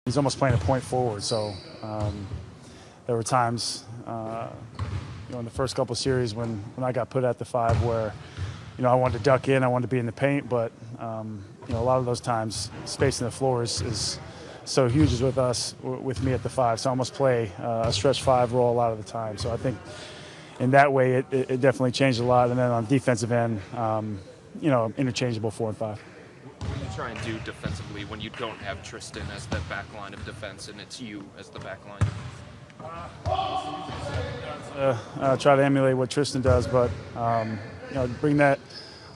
He's almost playing a point forward, so there were times, in the first couple of series when I got put at the 5 where, I wanted to duck in, I wanted to be in the paint, but, a lot of those times spacing the floor is so huge with me at the 5, so I almost play a stretch 5 role a lot of the time. So I think in that way it definitely changed a lot, and then on defensive end, interchangeable 4 and 5. What do you try and do defensively when you don't have Tristan as the back line of defense and it's you as the back line? Try to emulate what Tristan does, but bring that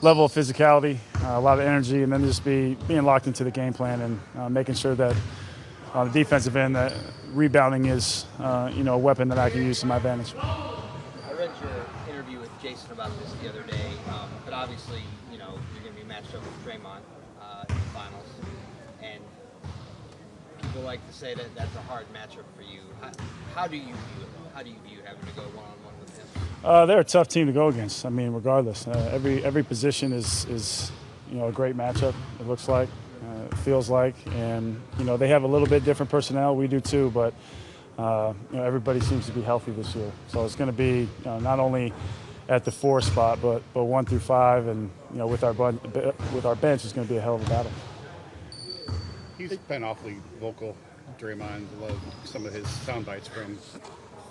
level of physicality, a lot of energy, and then just being locked into the game plan and making sure that on the defensive end that rebounding is a weapon that I can use to my advantage. I read your interview with Jason about this the other day, but obviously you're going to be matched up with Draymond in the finals, and people like to say that that's a hard matchup for you. How do you view it? How do you view having to go one-on-one with him? They're a tough team to go against. I mean, regardless, every position is a great matchup. It looks like, it feels like, and they have a little bit different personnel. We do too, but everybody seems to be healthy this year. So it's going to be not only at the 4 spot, but 1 through 5, and with our bench, it's going to be a hell of a battle. He's been awfully vocal, Draymond. Love some of his sound bites from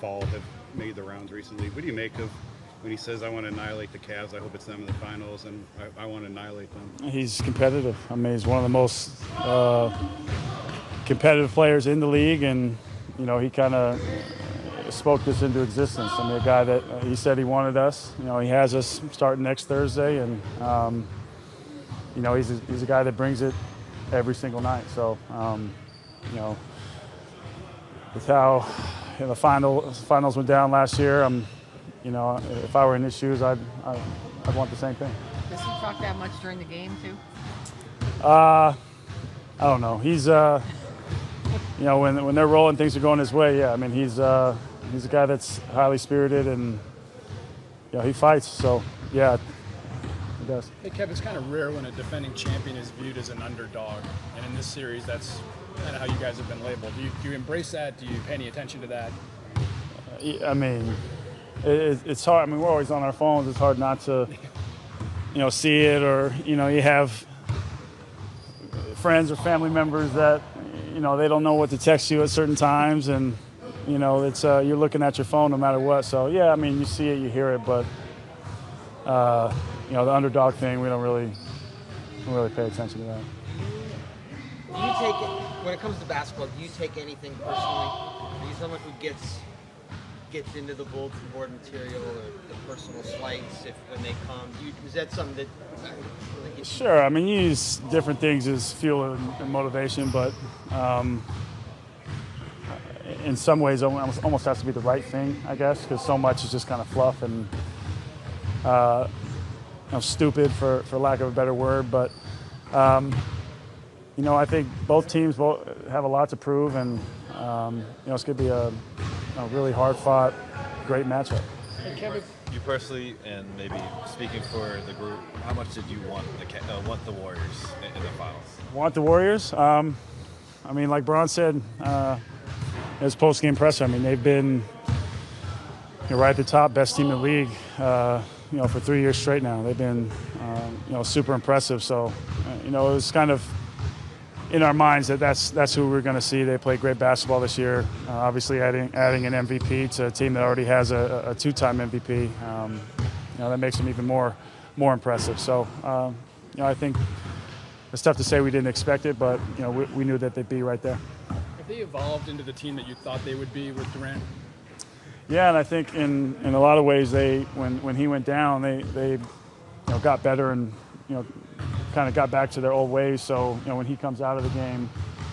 fall have made the rounds recently. What do you make of when he says, "I want to annihilate the Cavs. I hope it's them in the finals, and I want to annihilate them"? He's competitive. I mean, he's one of the most competitive players in the league, and he kind of spoke this into existence. I mean, a guy that he said he wanted us. He has us starting next Thursday, and he's a guy that brings it every single night. So, with how the finals went down last year, if I were in his shoes, I'd want the same thing. Does he talk that much during the game too? I don't know. He's when they're rolling, things are going his way. Yeah, I mean he's a guy that's highly spirited and he fights. So yeah, he does. Hey Kev, it's kind of rare when a defending champion is viewed as an underdog, and in this series, that's kind of how you guys have been labeled. Do you embrace that? Do you pay any attention to that? I mean, it's hard. I mean, we're always on our phones. It's hard not to, see it, or you have friends or family members that they don't know what to text you at certain times, and it's you're looking at your phone no matter what. So yeah, I mean, you see it, you hear it, but the underdog thing, we don't really pay attention to that. Do you take it, when it comes to basketball, do you take anything personally? Are you someone who gets into the bulletin board material or the personal slights when they come? Is that something that Sure. I mean, you use different things as fuel and motivation, but in some ways, it almost has to be the right thing, I guess, because so much is just kind of fluff and stupid, for lack of a better word. But I think both teams have a lot to prove, and it's going to be a really hard-fought, great matchup. Hey, Kevin, you personally, and maybe speaking for the group, how much did you want the Warriors in the finals? Want the Warriors? I mean, like Bron said, his post-game presser. I mean, they've been right at the top, best team in the league, for 3 years straight now. They've been, super impressive. So, it was kind of in our minds that's who we're going to see. They played great basketball this year. Obviously, adding an MVP to a team that already has a 2-time MVP, that makes them even more impressive. So, I think it's tough to say we didn't expect it, but we knew that they'd be right there. Have they evolved into the team that you thought they would be with Durant? Yeah, and I think in a lot of ways when he went down, they got better and kind of got back to their old ways. So when he comes out of the game,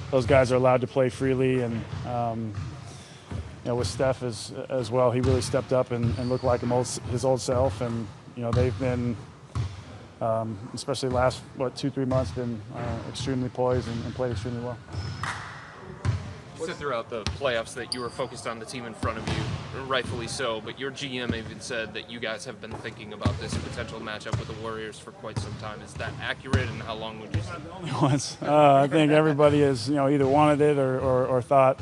those guys are allowed to play freely, and with Steph as well, he really stepped up and looked like his old self. And they've been, especially last 2-3 months, been extremely poised and played extremely well. You said throughout the playoffs that you were focused on the team in front of you. rightfully so, but your GM even said that you guys have been thinking about this potential matchup with the Warriors for quite some time. Is that accurate, and how long would you say? Once. I think everybody has, either wanted it or thought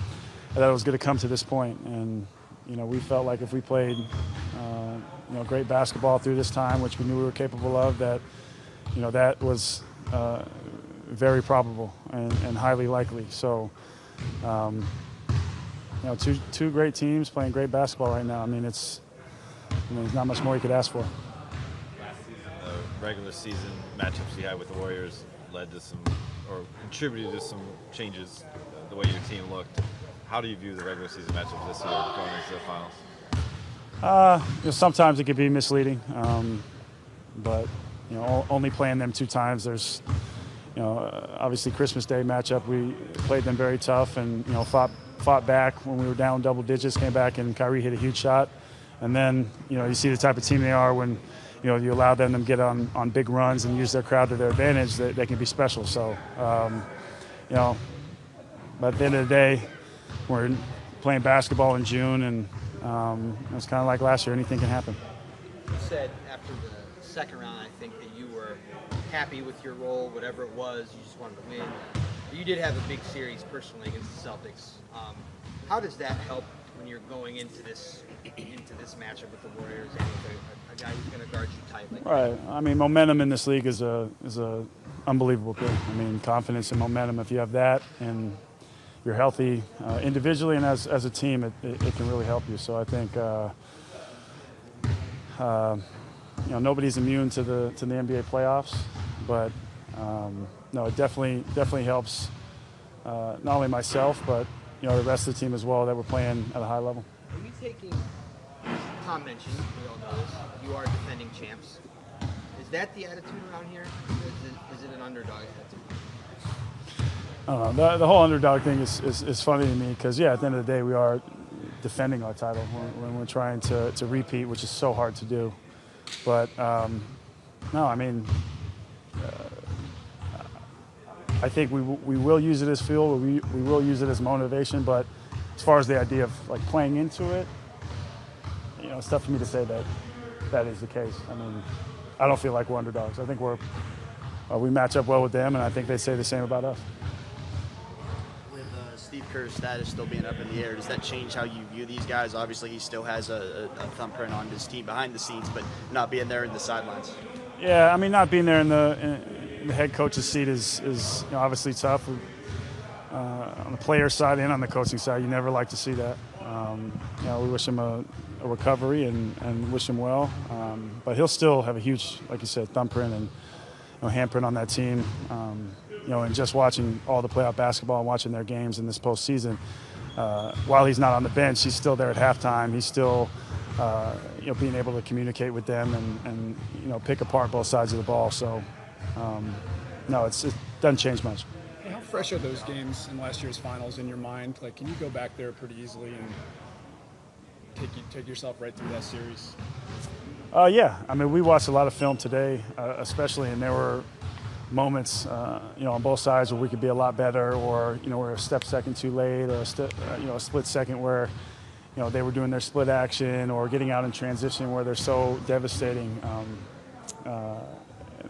that it was going to come to this point. And, we felt like if we played, great basketball through this time, which we knew we were capable of, that, that was very probable and highly likely. So, two great teams playing great basketball right now. I mean, there's not much more you could ask for. Last season, the regular season matchups you had with the Warriors led to some, or contributed to some changes the way your team looked. How do you view the regular season matchups this year going into the finals? Sometimes it could be misleading, but only playing them 2 times. There's, obviously Christmas Day matchup. We played them very tough and fought back when we were down double digits. Came back and Kyrie hit a huge shot, and then you see the type of team they are when you allow them to get on big runs and use their crowd to their advantage. They can be special. So but at the end of the day, we're playing basketball in June, and it's kind of like last year. Anything can happen. You said after the second round, I think, that you were happy with your role, whatever it was. You just wanted to win. You did have a big series personally against the Celtics. How does that help when you're going into this matchup with the Warriors and with a guy who's going to guard you tightly? Right. I mean, momentum in this league is a unbelievable thing. I mean, confidence and momentum. If you have that and you're healthy individually and as a team, it can really help you. So I think nobody's immune to the NBA playoffs, but no, it definitely helps not only myself but the rest of the team as well, that we're playing at a high level. Are you taking? Tom mentioned, we all know this. You are defending champs. Is that the attitude around here? Is it an underdog attitude? I don't know. The whole underdog thing is funny to me because, at the end of the day, we are defending our title when we're trying to repeat, which is so hard to do. But, no, I mean, I think we will use it as fuel. We will use it as motivation. But as far as the idea of, playing into it, it's tough for me to say that is the case. I mean, I don't feel like we're underdogs. I think we match up well with them, and I think they say the same about us. With Steve Kerr's status still being up in the air, does that change how you view these guys? Obviously, he still has a thumbprint on his team behind the scenes, but not being there in the sidelines. Yeah, I mean, not being there in the head coach's seat is obviously tough. On the player side and on the coaching side, you never like to see that. We wish him a recovery and wish him well. But he'll still have a huge, like you said, thumbprint and handprint on that team. And just watching all the playoff basketball and watching their games in this postseason, while he's not on the bench, he's still there at halftime. He's still being able to communicate with them and pick apart both sides of the ball. So, no, it doesn't change much. Hey, how fresh are those games in last year's finals in your mind? Can you go back there pretty easily and take yourself right through that series? Yeah. I mean, we watched a lot of film today, especially, and there were moments, on both sides where we could be a lot better, or we're a second too late, or a split second where they were doing their split action or getting out in transition where they're so devastating. And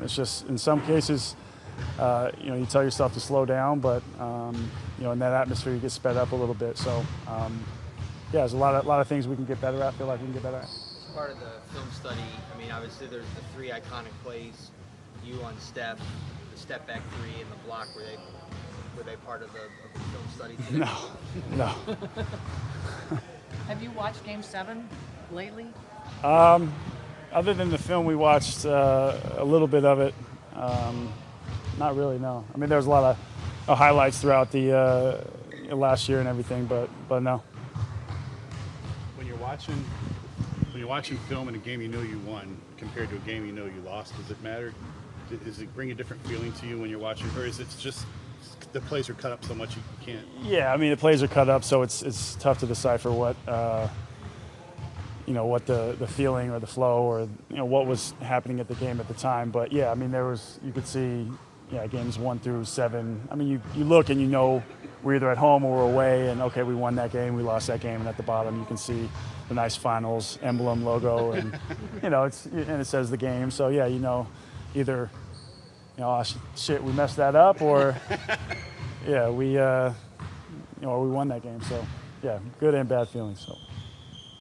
it's just, in some cases, you tell yourself to slow down, but in that atmosphere you get sped up a little bit. So there's a lot of things we can get better at. Feel like we can get better at. Part of the film study. I mean, obviously there's the 3 iconic plays. You on Steph, the step back 3, and the block. Were they part of the film study today? No. Have you watched Game 7 lately? Other than the film, we watched a little bit of it. Not really, no. I mean, there was a lot of highlights throughout the last year and everything, but no. When you're watching film in a game you know you won compared to a game you know you lost, does it matter? Does it bring a different feeling to you when you're watching, or is it just the plays are cut up so much you can't? Yeah, I mean, the plays are cut up, so it's tough to decipher what what the feeling or the flow or what was happening at the game at the time. But yeah, I mean, you could see yeah, games 1 through 7. I mean, you look and you know we're either at home or we're away, and okay, we won that game, we lost that game, and at the bottom you can see the nice finals emblem logo, and you know and it says the game. So yeah, you know, either oh shit, we messed that up, or yeah, we we won that game. So yeah, good and bad feelings. So.